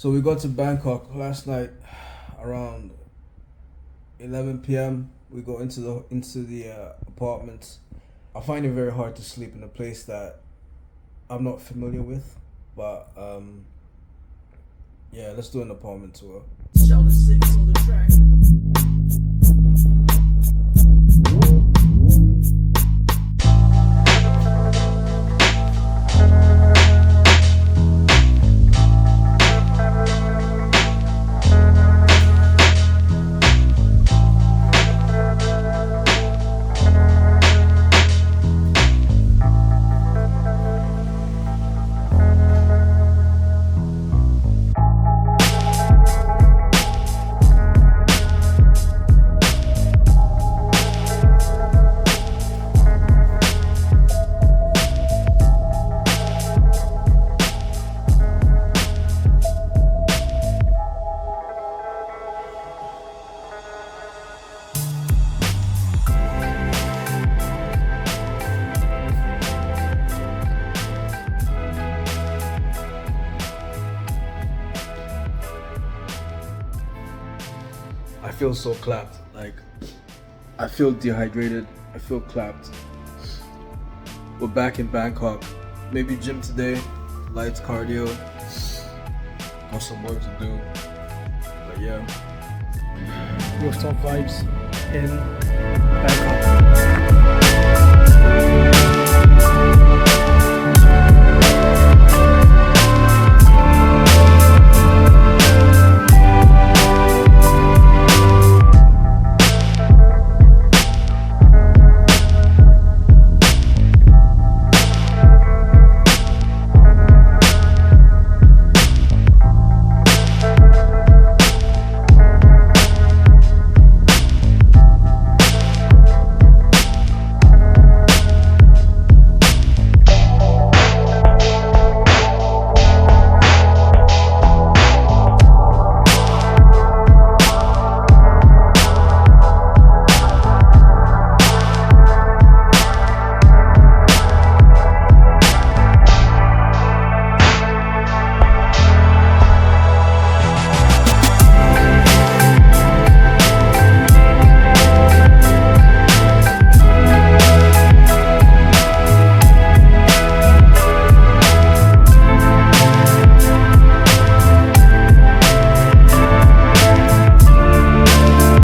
So we got to Bangkok last night around 11 p.m. We go into the apartments. I find it very hard to sleep in a place that I'm not familiar with, but yeah, let's do an apartment tour. Sheldon 6 on the track. I feel so clapped. Like, I feel dehydrated. I feel clapped. We're back in Bangkok. Maybe gym today, light cardio. Got some work to do. But yeah. Rooftop vibes in Bangkok.